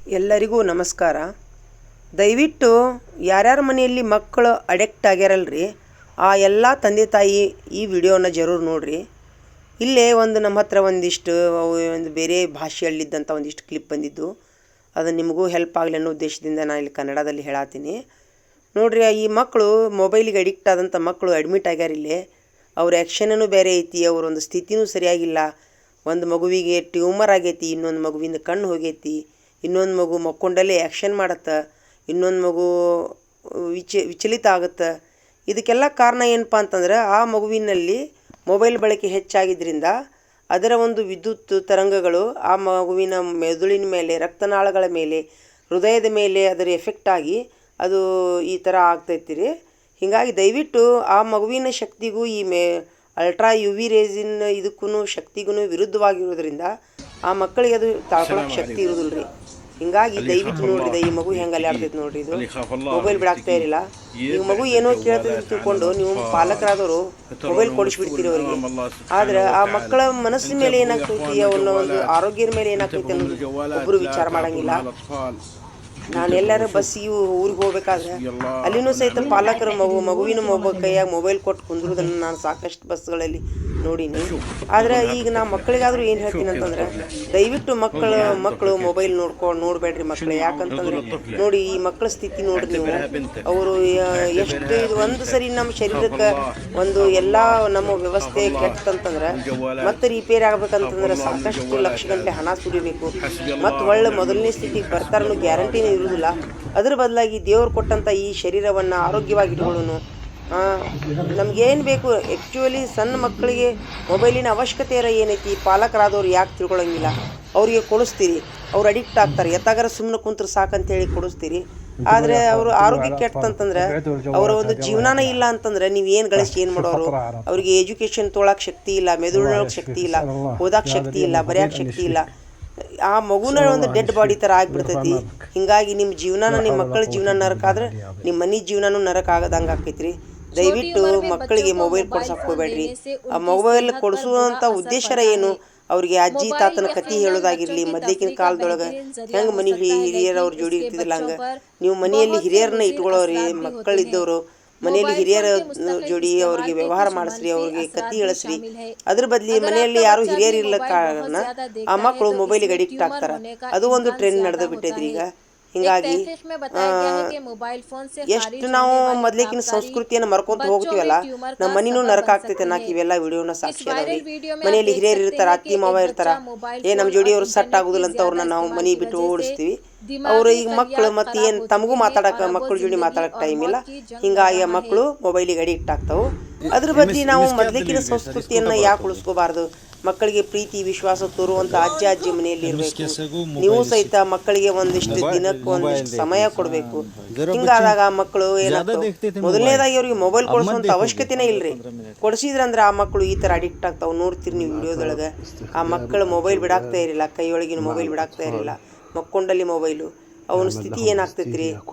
ಎಲ್ಲರಿಗೂ ನಮಸ್ಕಾರ. ದಯವಿಟ್ಟು ಯಾರ್ಯಾರ ಮನೆಯಲ್ಲಿ ಮಕ್ಕಳು ಅಡಿಕ್ಟ್ ಆಗ್ಯಾರಲ್ರಿ, ಆ ಎಲ್ಲ ತಂದೆ ತಾಯಿ ಈ ವಿಡಿಯೋನ ಜರೂರು ನೋಡ್ರಿ. ಇಲ್ಲೇ ನಮ್ಮ ಹತ್ರ ಒಂದಿಷ್ಟು ಒಂದು ಬೇರೆ ಭಾಷೆಯಲ್ಲಿದ್ದಂಥ ಒಂದಿಷ್ಟು ಕ್ಲಿಪ್ ಬಂದಿದ್ದು, ಅದು ನಿಮಗೂ ಹೆಲ್ಪ್ ಆಗಲಿ ಅನ್ನೋ ಉದ್ದೇಶದಿಂದ ನಾನು ಇಲ್ಲಿ ಕನ್ನಡದಲ್ಲಿ ಹೇಳತ್ತೀನಿ ನೋಡ್ರಿ. ಈ ಮಕ್ಕಳು ಮೊಬೈಲಿಗೆ ಅಡಿಕ್ಟ್ ಆದಂಥ ಮಕ್ಕಳು ಅಡ್ಮಿಟ್ ಆಗ್ಯಾರ. ಇಲ್ಲೇ ಅವ್ರ ಆ್ಯಕ್ಷನೂ ಬೇರೆ ಐತಿ, ಅವರೊಂದು ಸ್ಥಿತಿನೂ ಸರಿಯಾಗಿಲ್ಲ. ಒಂದು ಮಗುವಿಗೆ ಟ್ಯೂಮರ್ ಆಗೈತಿ, ಇನ್ನೊಂದು ಮಗುವಿನ ಕಣ್ಣು ಹೋಗೈತಿ, ಇನ್ನೊಂದು ಮಗು ಮಕ್ಕೊಂಡಲ್ಲೇ ಆ್ಯಕ್ಷನ್ ಮಾಡುತ್ತೆ, ಇನ್ನೊಂದು ಮಗು ವಿಚಲಿತ ಆಗುತ್ತೆ. ಇದಕ್ಕೆಲ್ಲ ಕಾರಣ ಏನಪ್ಪ ಅಂತಂದ್ರೆ, ಆ ಮಗುವಿನಲ್ಲಿ ಮೊಬೈಲ್ ಬಳಕೆ ಹೆಚ್ಚಾಗಿದ್ದರಿಂದ ಅದರ ಒಂದು ವಿದ್ಯುತ್ ತರಂಗಗಳು ಆ ಮಗುವಿನ ಮೆದುಳಿನ ಮೇಲೆ, ರಕ್ತನಾಳಗಳ ಮೇಲೆ, ಹೃದಯದ ಮೇಲೆ ಅದರ ಎಫೆಕ್ಟ್ ಆಗಿ ಅದು ಈ ಥರ ಆಗ್ತೈತಿ ರೀ. ಹೀಗಾಗಿ ದಯವಿಟ್ಟು ಆ ಮಗುವಿನ ಶಕ್ತಿಗೂ ಈ ಅಲ್ಟ್ರಾ ಯು ವಿ ರೇಸಿನ ಇದಕ್ಕೂ ಶಕ್ತಿಗೂ ವಿರುದ್ಧವಾಗಿರೋದ್ರಿಂದ ಆ ಮಕ್ಕಳಿಗೆ ಅದು ತಾಳ್ಕೊಳಕ್ಕೆ ಶಕ್ತಿ ಇರೋದಿಲ್ಲ ರೀ. ಹಿಂಗಾಗಿ ದಯವಿಟ್ಟು ನೋಡ್ರಿ, ಈ ಮಗು ಹೆಂಗೆ ಅಲ್ಲಾಡ್ತೈತೆ ನೋಡ್ರಿ. ಇದು ಮೊಬೈಲ್ ಬಿಡಾಕ್ತಾ ಇರಲಿಲ್ಲ. ಈಗ ಮಗು ಏನೋ ಕೇಳ್ತದೆ ತಿಳ್ಕೊಂಡು ನೀವು ಪಾಲಕರಾದವರು ಮೊಬೈಲ್ ಕೊಡಿಸ್ಬಿಡ್ತೀರಿ ಅವರಿಗೆ. ಆದ್ರೆ ಆ ಮಕ್ಕಳ ಮನಸ್ಸಿನ ಮೇಲೆ ಏನಾಗ್ತೈತಿ, ಅವನ ಒಂದು ಆರೋಗ್ಯದ ಮೇಲೆ ಏನಾಗ್ತೈತಿ ಅನ್ನೋದು ಒಬ್ಬರು ವಿಚಾರ ಮಾಡಂಗಿಲ್ಲ. ನಾನು ಎಲ್ಲರೂ ಬಸ್ಸಿಗೆ ಊರಿಗೆ ಹೋಗ್ಬೇಕಾದ್ರೆ ಅಲ್ಲಿನೂ ಸಹಿತ ಪಾಲಕರ ಮಗುವಿನ ಕೈಯಾಗ ಮೊಬೈಲ್ ಕೊಟ್ಟು ಕುಂದ್ರೋದನ್ನು ನಾನು ಸಾಕಷ್ಟು ಬಸ್ಗಳಲ್ಲಿ ನೋಡೀನಿ. ಆದರೆ ಈಗ ನಾ ಮಕ್ಕಳಿಗಾದರೂ ಏನು ಹೇಳ್ತೀನಿ ಅಂತಂದ್ರೆ, ದಯವಿಟ್ಟು ಮಕ್ಕಳು ಮೊಬೈಲ್ ನೋಡಬೇಡ್ರಿ ಮಕ್ಕಳು. ಯಾಕಂತಂದ್ರೆ ನೋಡಿ, ಈ ಮಕ್ಕಳ ಸ್ಥಿತಿ ನೋಡ್ರಿ ನೀವು. ಅವರು ಎಷ್ಟು ಒಂದು ಸರಿ ನಮ್ಮ ಶರೀರಕ್ಕೆ ಒಂದು ಎಲ್ಲ ನಮ್ಮ ವ್ಯವಸ್ಥೆ ಕೆಟ್ಟಂತಂದ್ರೆ ಮತ್ತೆ ರಿಪೇರಿ ಆಗ್ಬೇಕಂತಂದ್ರೆ ಸಾಕಷ್ಟು ಲಕ್ಷ ಗಂಟೆ ಹಣ ಸುರಿಬೇಕು. ಮತ್ತು ಒಳ್ಳೆ ಮೊದಲನೇ ಸ್ಥಿತಿಗೆ ಬರ್ತಾರನ್ನೋ ಗ್ಯಾರಂಟಿನೇ ಇರುವುದಿಲ್ಲ. ಅದರ ಬದಲಾಗಿ ದೇವರು ಕೊಟ್ಟಂಥ ಈ ಶರೀರವನ್ನು ಆರೋಗ್ಯವಾಗಿ ಇಟ್ಕೊಳ್ಳೋನು. ನಮಗೇನು ಬೇಕು ಆ್ಯಕ್ಚುಲಿ ಸಣ್ಣ ಮಕ್ಕಳಿಗೆ ಮೊಬೈಲಿನ ಅವಶ್ಯಕತೆ ಏನೈತಿ, ಪಾಲಕರಾದವ್ರು ಯಾಕೆ ತಿಳ್ಕೊಳಂಗಿಲ್ಲ. ಅವರಿಗೆ ಕೊಡಿಸ್ತೀರಿ, ಅವ್ರು ಅಡಿಕ್ಟ್ ಆಗ್ತಾರೆ. ಎತ್ತಾಗಾರ ಸುಮ್ಮನೆ ಕುಂತ್ರೆ ಸಾಕಂತೇಳಿ ಕೊಡಿಸ್ತೀರಿ. ಆದರೆ ಅವರು ಆರೋಗ್ಯ ಕೆಟ್ಟಂತಂದ್ರೆ ಅವರ ಒಂದು ಜೀವನಾನ ಇಲ್ಲ ಅಂತಂದ್ರೆ ನೀವು ಏನು ಗಳಿಸಿ ಏನು ಮಾಡೋರು? ಅವ್ರಿಗೆ ಎಜುಕೇಷನ್ ತೊಗೊಳಕ್ಕೆ ಶಕ್ತಿ ಇಲ್ಲ, ಮೆದುಳೊಳಗೆ ಶಕ್ತಿ ಇಲ್ಲ, ಓದಕ್ಕೆ ಶಕ್ತಿ ಇಲ್ಲ, ಬರೆಯೋಕ್ಕೆ ಶಕ್ತಿ ಇಲ್ಲ. ಆ ಮಗುನ ಒಂದು ಡೆಡ್ ಬಾಡಿ ಥರ ಆಗಿಬಿಡ್ತೈತಿ. ಹಿಂಗಾಗಿ ನಿಮ್ಮ ಜೀವನಾನ, ನಿಮ್ಮ ಮಕ್ಕಳ ಜೀವನ ನರಕ ಆದ್ರೆ ನಿಮ್ಮ ಮನೆ ಜೀವನನೂ ನರಕ ಆಗದಂಗೆ ಆಕೈತ್ರಿ. ದಯವಿಟ್ಟು ಮಕ್ಕಳಿಗೆ ಮೊಬೈಲ್ ಕೊಡ್ಸಕ್ಕೆ ಹೋಗ್ಬೇಡ್ರಿ. ಆ ಮೊಬೈಲ್ ಕೊಡಿಸುವಂಥ ಉದ್ದೇಶ ಏನು? ಅವ್ರಿಗೆ ಅಜ್ಜಿ ತಾತನ ಕತಿ ಹೇಳೋದಾಗಿರಲಿ, ಮೊದಲಿನ ಕಾಲದೊಳಗೆ ಹೆಂಗೆ ಮನೆ ಹಿರಿಯರು ಅವ್ರ ಜೋಡಿ ಇರ್ತಿದ್ದಿಲ್ಲ, ಹಂಗೆ ನೀವು ಮನೆಯಲ್ಲಿ ಹಿರಿಯರನ್ನ ಇಟ್ಕೊಳ್ಳೋರಿ. ಮಕ್ಕಳಿದ್ದವರು ಮನೆಯಲ್ಲಿ ಹಿರಿಯರ ಜೋಡಿ ಅವ್ರಿಗೆ ವ್ಯವಹಾರ ಮಾಡಿಸ್ರಿ, ಅವ್ರಿಗೆ ಕತ್ತಿ ಹೇಳಿಸ್ರಿ. ಅದ್ರ ಬದಲಿ ಮನೆಯಲ್ಲಿ ಯಾರು ಹಿರಿಯರು ಇರ್ಲ ಕಾರಣ ಆ ಮಕ್ಕಳು ಮೊಬೈಲಿಗೆ ಅಡಿಕ್ಟ್ ಆಗ್ತಾರೆ. ಅದು ಒಂದು ಟ್ರೆಂಡ್ ನಡೆದು ಬಿಟ್ಟೈತ್ರಿ ಈಗ. ಹಿಂಗಾಗಿ ಎಷ್ಟು ನಾವು ಮೊದಲಿನ ಸಂಸ್ಕೃತಿಯನ್ನು ಮರ್ಕೊಂತ ಹೋಗ್ತೀವಲ್ಲ, ನಮ್ಮ ಮನೆಯೂ ನರಕ ಆಗ್ತೈತೆ. ನಾಲ್ಕು ಇವೆಲ್ಲ ವಿಡಿಯೋನ ಸಾಕ್ಷಿ ಅದಾವ್ರಿ. ಮನೆಯಲ್ಲಿ ಹಿರಿಯರು ಇರ್ತಾರ, ಅತ್ತಿ ಮಾವ ಇರ್ತಾರ, ನಮ್ಮ ಜೋಡಿ ಅವ್ರು ಸೆಟ್ ಆಗುದಿಲ್ಲ ಅಂತ ಅವ್ರನ್ನ ನಾವು ಮನೆ ಬಿಟ್ಟು ಓಡಿಸ್ತೀವಿ. ಅವರು ಈಗ ಮಕ್ಕಳು ಮತ್ತೆ ಏನು ತಮಗೂ ಮಾತಾಡಕ್ಕೆ, ಮಕ್ಕಳ ಜೋಡಿ ಮಾತಾಡಕ್ಕೆ ಟೈಮ್ ಇಲ್ಲ. ಹಿಂಗಾಗಿ ಮಕ್ಕಳು ಮೊಬೈಲಿಗೆ ಅಡಿಕ್ಟ್ ಆಗ್ತಾವೆ. ಅದ್ರ ಬದಲಿ ನಾವು ಮೊದಲಿನ ಸಂಸ್ಕೃತಿಯನ್ನು ಯಾಕೆ ಉಳಿಸ್ಕೋಬಾರ್ದು? ಮಕ್ಕಳಿಗೆ ಪ್ರೀತಿ ವಿಶ್ವಾಸ ತೋರುವಂಥ ಅಜ್ಜಿ ಮನೆಯಲ್ಲಿ ಇರಬೇಕು. ನೀವು ಸಹಿತ ಮಕ್ಕಳಿಗೆ ಒಂದಿಷ್ಟು ದಿನಕ್ಕೆ ಒಂದಿಷ್ಟು ಸಮಯ ಕೊಡಬೇಕು. ಹಿಂಗಾದಾಗ ಮಕ್ಕಳು ಏನಾಗ್ತವೆ, ಮೊದಲನೇದಾಗಿ ಅವ್ರಿಗೆ ಮೊಬೈಲ್ ಕೊಡಿಸುವಂಥ ಅವಶ್ಯಕತೆನೇ ಇಲ್ರಿ. ಕೊಡಿಸಿದ್ರಂದ್ರೆ ಆ ಮಕ್ಕಳು ಈ ಥರ ಅಡಿಕ್ಟ್ ಆಗ್ತಾವೆ. ನೋಡ್ತೀರಿ ನೀವು ವಿಡಿಯೋದೊಳಗೆ, ಆ ಮಕ್ಕಳು ಮೊಬೈಲ್ ಬಿಡಾಕ್ತಾ ಇರಲಿಲ್ಲ, ಕೈಯೊಳಗಿನ ಮೊಬೈಲ್ ಬಿಡಾಕ್ತಾ ಇರಲಿಲ್ಲ, ಮಕ್ಕೊಂಡಲ್ಲಿ ಮೊಬೈಲು. ಅವನ ಸ್ಥಿತಿ ಏನಾಗ್ತೈತಿ ರೀ.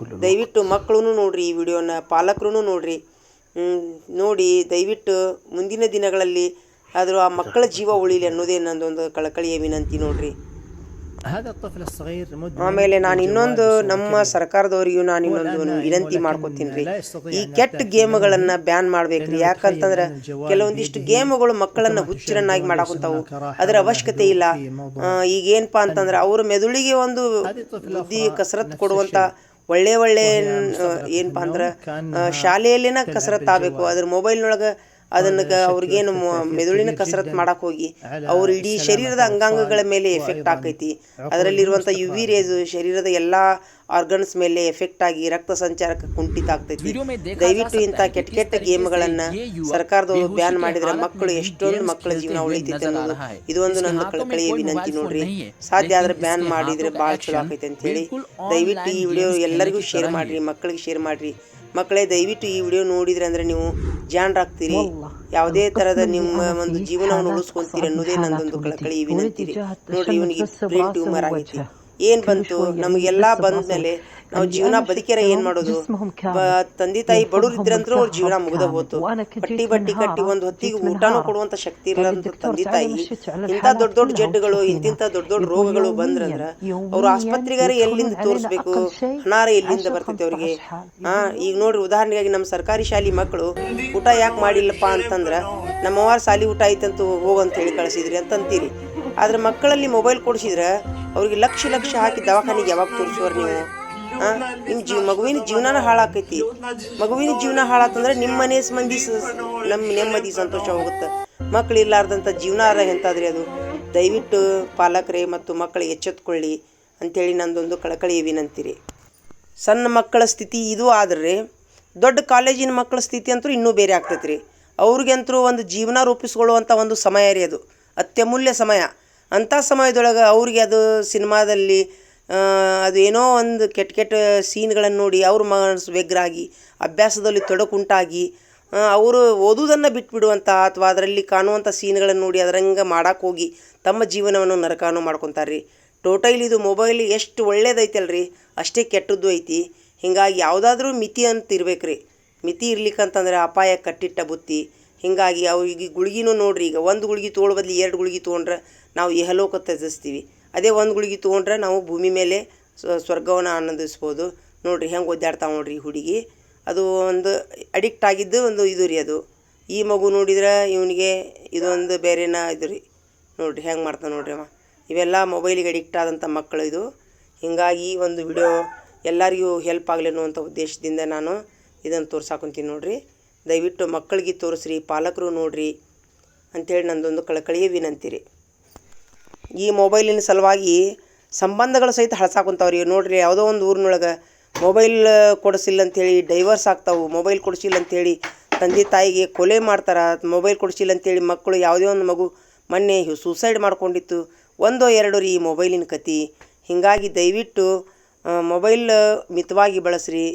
ದಯವಿಟ್ಟು ಮಕ್ಕಳು ನೋಡ್ರಿ ಈ ವಿಡಿಯೋನ, ಪಾಲಕರು ನೋಡ್ರಿ. ನೋಡಿ ದಯವಿಟ್ಟು ಮುಂದಿನ ದಿನಗಳಲ್ಲಿ ಆದರೂ ಆ ಮಕ್ಕಳ ಜೀವ ಉಳಿಲಿ ಅನ್ನೋದೇ ನನ್ನದೊಂದು ಕಳಕಳಿಯ ವಿನಂತಿ ನೋಡ್ರಿ. ಆಮೇಲೆ ನಾನು ಇನ್ನೊಂದು ನಮ್ಮ ಸರ್ಕಾರದವರಿಗೂ ನಾನು ಇನ್ನೊಂದು ವಿನಂತಿ ಮಾಡ್ಕೊತೀನಿ ರೀ. ಈ ಕೆಟ್ಟ ಗೇಮ್ಗಳನ್ನು ಬ್ಯಾನ್ ಮಾಡ್ಬೇಕ್ರಿ. ಯಾಕಂತಂದ್ರೆ ಕೆಲವೊಂದಿಷ್ಟು ಗೇಮ್ಗಳು ಮಕ್ಕಳನ್ನ ಹುಚ್ಚರನ್ನಾಗಿ ಮಾಡಾಕುಂತಾವು. ಅದರ ಅವಶ್ಯಕತೆ ಇಲ್ಲ. ಈಗ ಏನಪ್ಪಾ ಅಂತಂದ್ರೆ ಅವ್ರ ಮೆದುಳಿಗೆ ಒಂದು ಬುದ್ಧಿ ಕಸರತ್ತು ಕೊಡುವಂಥ ಒಳ್ಳೆ ಏನಪ್ಪಾ ಅಂದ್ರೆ ಶಾಲೆಯಲ್ಲೇನ ಕಸರತ್ತು ಆಗಬೇಕು. ಅದ್ರ ಮೊಬೈಲ್ನೊಳಗೆ ಅದನ್ನು ಅವ್ರಿಗೇನು ಮೆದುಳಿನ ಕಸರತ್ತು ಮಾಡಕ್ಕೆ ಹೋಗಿ ಅವ್ರ ಇಡೀ ಶರೀರದ ಅಂಗಾಂಗಗಳ ಮೇಲೆ ಎಫೆಕ್ಟ್ ಆಕೈತಿ. ಅದರಲ್ಲಿರುವಂಥ ಯು ವಿ ರೇಸು ಶರೀರದ ಎಲ್ಲ ಆರ್ಗನ್ಸ್ ಮೇಲೆ ಎಫೆಕ್ಟ್ ಆಗಿ ರಕ್ತ ಸಂಚಾರಕ್ಕೆ ಕುಂಠಿತ ಆಗ್ತೈತಿ. ದಯವಿಟ್ಟು ಇಂಥ ಕೆಟ್ಟ ಗೇಮ್ಗಳನ್ನು ಸರ್ಕಾರದವರು ಬ್ಯಾನ್ ಮಾಡಿದ್ರೆ ಮಕ್ಕಳು ಎಷ್ಟೊಂದು ಮಕ್ಕಳ ಜೀವನ ಉಳಿತೈತೆ ಅನ್ನೋದು ಇದು ಒಂದು ನನ್ನ ಕಳಕಳಿಯ ವಿನಂತಿ ನೋಡ್ರಿ. ಸಾಧ್ಯ ಆದ್ರೆ ಬ್ಯಾನ್ ಮಾಡಿದ್ರೆ ಭಾಳ ಚಲೋ ಆಕೈತೆ ಅಂತೇಳಿ ದಯವಿಟ್ಟು ಈ ವಿಡಿಯೋ ಎಲ್ಲರಿಗೂ ಶೇರ್ ಮಾಡಿರಿ, ಮಕ್ಕಳಿಗೆ ಶೇರ್ ಮಾಡಿರಿ. ಮಕ್ಕಳೇ ದಯವಿಟ್ಟು ಈ ವಿಡಿಯೋ ನೋಡಿದ್ರೆ ಅಂದರೆ ನೀವು ಜಾಣರಾಗ್ತೀರಿ, ಯಾವುದೇ ಥರದ ನಿಮ್ಮ ಒಂದು ಜೀವನವನ್ನು ಉಳಿಸ್ಕೊಳ್ತೀರಿ ಅನ್ನೋದೇ ನನ್ನದೊಂದು ಕಳಕಳಿ ವಿನಂತಿ ರೀ. ನೋಡ್ರಿ, ಇವನಿಗೆ ಬ್ರೈನ್ ಟ್ಯೂಮರ್ ಆಗೈತಿ. ಏನು ಬಂತು ನಮಗೆಲ್ಲ ಬಂದ ಮೇಲೆ ನಾವು ಜೀವನ ಬದುಕ್ಯಾರ ಏನು ಮಾಡೋದು? ತಂದೆ ತಾಯಿ ಬಡವ್ರು ಇದ್ರಂದ್ರೂ ಅವ್ರ ಜೀವನ ಮುಗ್ದ ಹೋತು. ಬಟ್ಟಿ ಕಟ್ಟಿ ಒಂದು ಹೊತ್ತಿಗೆ ಊಟನೂ ಕೊಡುವಂಥ ಶಕ್ತಿ ಇರಲಾರ್ದಂಥ ತಂದೆ ತಾಯಿ ಇಂಥ ದೊಡ್ಡ ದೊಡ್ಡ ಜಡ್ಡುಗಳು ಇಂತಿಂಥ ದೊಡ್ಡ ದೊಡ್ಡ ರೋಗಗಳು ಬಂದ್ರಂದ್ರೆ ಅವ್ರು ಆಸ್ಪತ್ರೆಗಾರ ಎಲ್ಲಿಂದ ತೋರಿಸ್ಬೇಕು? ಹಣಾರ ಎಲ್ಲಿಂದ ಬರ್ತೈತೆ ಅವ್ರಿಗೆ? ಈಗ ನೋಡ್ರಿ, ಉದಾಹರಣೆಗಾಗಿ ನಮ್ಮ ಸರ್ಕಾರಿ ಶಾಲೆ ಮಕ್ಕಳು ಊಟ ಯಾಕೆ ಮಾಡಿಲ್ಲಪ್ಪ ಅಂತಂದ್ರೆ ನಮ್ಮವ್ವಾರ ಶಾಲೆ ಊಟ ಐತಂತೂ ಹೋಗಂತ ಹೇಳಿ ಕಳಿಸಿದ್ರಿ ಅಂತಂತೀರಿ. ಆದ್ರೆ ಮಕ್ಕಳಲ್ಲಿ ಮೊಬೈಲ್ ಕೊಡಿಸಿದ್ರೆ ಅವ್ರಿಗೆ ಲಕ್ಷ ಹಾಕಿ ದವಾಖಾನಿಗೆ ಯಾವಾಗ ತೋರಿಸುವರು ನೀವು? ನಿಮ್ಮ ಮಗುವಿನ ಜೀವನನ ಹಾಳಾಕೈತಿ. ಮಗುವಿನ ಜೀವನ ಹಾಳಾತಂದ್ರೆ ನಿಮ್ಮ ಮನೆ ಮಂದಿ ನಮ್ಮ ನೆಮ್ಮದಿ ಸಂತೋಷ ಹೋಗುತ್ತೆ. ಮಕ್ಕಳು ಇರ್ಲಾರ್ದಂಥ ಜೀವನ ಎಂತಾದ್ರಿ ಅದು? ದಯವಿಟ್ಟು ಪಾಲಕರೇ ಮತ್ತು ಮಕ್ಕಳಿಗೆ ಎಚ್ಚೆತ್ಕೊಳ್ಳಿ ಅಂಥೇಳಿ ನಂದೊಂದು ಕಳಕಳಿಯ ವಿನಂತಿರಿ. ಸಣ್ಣ ಮಕ್ಕಳ ಸ್ಥಿತಿ ಇದು ಆದ್ರೆ ದೊಡ್ಡ ಕಾಲೇಜಿನ ಮಕ್ಕಳ ಸ್ಥಿತಿ ಅಂತೂ ಇನ್ನೂ ಬೇರೆ ಆಗ್ತೈತೆ ರೀ. ಅವ್ರಿಗಂತೂ ಒಂದು ಜೀವನ ರೂಪಿಸ್ಕೊಳ್ಳುವಂಥ ಒಂದು ಸಮಯ ರೀ ಅದು, ಅತ್ಯಮೂಲ್ಯ ಸಮಯ. ಅಂಥ ಸಮಯದೊಳಗೆ ಅವ್ರಿಗೆ ಅದು ಸಿನಿಮಾದಲ್ಲಿ ಅದು ಏನೋ ಒಂದು ಕೆಟ್ಟ ಸೀನ್ಗಳನ್ನು ನೋಡಿ ಅವ್ರ ಮನಸ್ಸು ವ್ಯಗ್ರಾಗಿ ಅಭ್ಯಾಸದಲ್ಲಿ ತೊಡಕುಂಟಾಗಿ ಅವರು ಓದುವುದನ್ನು ಬಿಟ್ಬಿಡುವಂಥ ಅಥವಾ ಅದರಲ್ಲಿ ಕಾಣುವಂಥ ಸೀನ್ಗಳನ್ನು ನೋಡಿ ಅದರಂಗೆ ಮಾಡೋಕ್ಕೆ ಹೋಗಿ ತಮ್ಮ ಜೀವನವನ್ನು ನರಕಾನು ಮಾಡ್ಕೊತಾರೆ ರೀ. ಟೋಟಲ್ ಇದು ಮೊಬೈಲ್ ಎಷ್ಟು ಒಳ್ಳೇದೈತಲ್ರಿ ಅಷ್ಟೇ ಕೆಟ್ಟದ್ದು ಐತಿ. ಹೀಗಾಗಿ ಯಾವುದಾದ್ರೂ ಮಿತಿ ಅಂತ ಇರ್ಬೇಕು ರೀ. ಮಿತಿ ಇರ್ಲಿಕ್ಕಂತಂದ್ರೆ ಅಪಾಯ ಕಟ್ಟಿಟ್ಟ ಬುತ್ತಿ. ಹೀಗಾಗಿ ಈಗ ಗುಳಿಗಿನೂ ನೋಡ್ರಿ, ಈಗ ಒಂದು ಗುಳಿಗೆ ತೊಗೊಳ್ಳೋ ಬದಲು 2 ಗುಳಿಗೆ ತೊಗೊಂಡ್ರೆ ನಾವು ಇಹಲೋಕ ತ್ಯಜಿಸ್ತೀವಿ. ಅದೇ ಒಂದು ಗುಳಿಗೆ ತೊಗೊಂಡ್ರೆ ನಾವು ಭೂಮಿ ಮೇಲೆ ಸ್ವರ್ಗವನ್ನು ಆನಂದಿಸ್ಬೋದು. ನೋಡಿರಿ ಹೆಂಗೆ ಒದ್ದಾಡ್ತಾವೆ ನೋಡ್ರಿ ಈ ಹುಡುಗಿ. ಅದು ಒಂದು ಅಡಿಕ್ಟ್ ಆಗಿದ್ದು ಒಂದು ಇದು ರೀ ಅದು. ಈ ಮಗು ನೋಡಿದ್ರೆ ಇವನಿಗೆ ಇದೊಂದು ಬೇರೆನ ಇದು ರೀ. ನೋಡಿರಿ ಹೆಂಗೆ ಮಾಡ್ತಾನೆ ನೋಡ್ರಿ ಅವ. ಇವೆಲ್ಲ ಮೊಬೈಲಿಗೆ ಅಡಿಕ್ಟ್ ಆದಂಥ ಮಕ್ಕಳು ಇದು. ಹೀಗಾಗಿ ಒಂದು ವಿಡಿಯೋ ಎಲ್ಲರಿಗೂ ಹೆಲ್ಪ್ ಆಗಲಿ ಅನ್ನುವಂಥ ಉದ್ದೇಶದಿಂದ ನಾನು ಇದನ್ನು ತೋರ್ಸಾಕೊಂತೀನಿ ನೋಡಿರಿ. ದಯವಿಟ್ಟು ಮಕ್ಕಳಿಗೆ ತೋರಿಸ್ರಿ, ಪಾಲಕರು ನೋಡಿರಿ ಅಂಥೇಳಿ ನಂದೊಂದು ಕಳಕಳಿಯ ವಿನಂತಿ ರೀ. ಈ ಮೊಬೈಲಿನ ಸಲುವಾಗಿ ಸಂಬಂಧಗಳು ಸಹಿತ ಹಳಸಾಕೊಂತಾವ್ರಿ. ನೋಡಿರಿ, ಯಾವುದೋ ಒಂದು ಊರಿನೊಳಗೆ ಮೊಬೈಲ್ ಕೊಡಿಸಿಲ್ಲ ಅಂಥೇಳಿ ಡೈವರ್ಸ್ ಆಗ್ತಾವೆ. ಮೊಬೈಲ್ ಕೊಡಿಸಿಲ್ಲ ಅಂಥೇಳಿ ತಂದೆ ತಾಯಿಗೆ ಕೊಲೆ ಮಾಡ್ತಾರೆ. ಮೊಬೈಲ್ ಕೊಡಿಸಿಲ್ಲ ಅಂಥೇಳಿ ಮಕ್ಕಳು ಯಾವುದೇ ಒಂದು ಮಗು ಮೊನ್ನೆ ಸೂಸೈಡ್ ಮಾಡ್ಕೊಂಡಿತ್ತು. 1-2 ರೀ ಈ ಮೊಬೈಲಿನ ಕತೆ. ಹೀಗಾಗಿ ದಯವಿಟ್ಟು ಮೊಬೈಲ್ ಮಿತವಾಗಿ ಬಳಸ್ರಿ.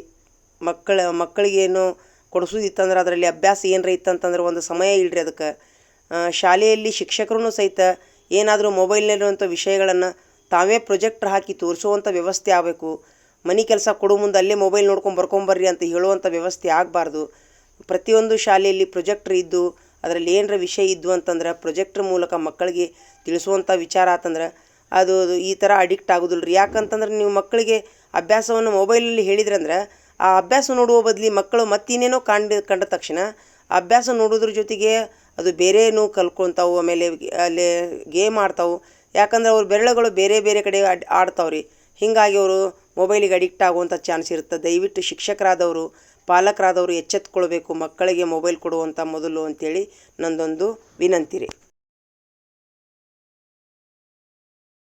ಮಕ್ಕಳಿಗೇನು ಕೊಡಿಸೋದಿತ್ತಂದ್ರೆ ಅದರಲ್ಲಿ ಅಭ್ಯಾಸ ಏನರ ಇತ್ತಂತಂದ್ರೆ ಒಂದು ಸಮಯ ಇಡ್ರಿ ಅದಕ್ಕೆ. ಶಾಲೆಯಲ್ಲಿ ಶಿಕ್ಷಕರೂ ಸಹಿತ ಏನಾದರೂ ಮೊಬೈಲ್ನಲ್ಲಿರುವಂಥ ವಿಷಯಗಳನ್ನು ತಾವೇ ಪ್ರೊಜೆಕ್ಟ್ರ್ ಹಾಕಿ ತೋರಿಸುವಂಥ ವ್ಯವಸ್ಥೆ ಆಗಬೇಕು. ಮನೆ ಕೆಲಸ ಕೊಡೋ ಮುಂದೆ ಅಲ್ಲೇ ಮೊಬೈಲ್ ನೋಡ್ಕೊಂಡು ಬರ್ಕೊಂಬರ್ರಿ ಅಂತ ಹೇಳುವಂಥ ವ್ಯವಸ್ಥೆ ಆಗಬಾರ್ದು. ಪ್ರತಿಯೊಂದು ಶಾಲೆಯಲ್ಲಿ ಪ್ರೊಜೆಕ್ಟ್ರ್ ಇದ್ದು ಅದರಲ್ಲಿ ಏನರ ವಿಷಯ ಇದ್ದು ಅಂತಂದ್ರೆ ಪ್ರೊಜೆಕ್ಟ್ರ್ ಮೂಲಕ ಮಕ್ಕಳಿಗೆ ತಿಳಿಸುವಂಥ ವಿಚಾರ ಆತಂದ್ರೆ ಅದು ಈ ಥರ ಅಡಿಕ್ಟ್ ಆಗೋದಿಲ್ಲ ರೀ. ಯಾಕಂತಂದ್ರೆ ನೀವು ಮಕ್ಕಳಿಗೆ ಅಭ್ಯಾಸವನ್ನು ಮೊಬೈಲಲ್ಲಿ ಹೇಳಿದ್ರಂದ್ರೆ ಆ ಅಭ್ಯಾಸ ನೋಡುವ ಬದಲಿ ಮಕ್ಕಳು ಮತ್ತಿನ್ನೇನೋ ಕಂಡ ತಕ್ಷಣ ಅಭ್ಯಾಸ ನೋಡೋದ್ರ ಜೊತೆಗೆ ಅದು ಬೇರೆನೂ ಕಲ್ಕೊತಾವು. ಆಮೇಲೆ ಅಲ್ಲಿ ಗೇಮ್ ಆಡ್ತಾವೆ. ಯಾಕಂದ್ರೆ ಅವ್ರ ಬೆರಳುಗಳು ಬೇರೆ ಕಡೆ ಆಡ್ತಾವೆ ರೀ. ಹೀಗಾಗಿ ಅವರು ಮೊಬೈಲಿಗೆ ಅಡಿಕ್ಟ್ ಆಗುವಂಥ ಚಾನ್ಸ್ ಇರುತ್ತೆ. ದಯವಿಟ್ಟು ಶಿಕ್ಷಕರಾದವರು ಪಾಲಕರಾದವರು ಎಚ್ಚೆತ್ಕೊಳ್ಬೇಕು, ಮಕ್ಕಳಿಗೆ ಮೊಬೈಲ್ ಕೊಡುವಂಥ ಮೊದಲು ಅಂಥೇಳಿ ನಂದೊಂದು ವಿನಂತಿ ರೀ.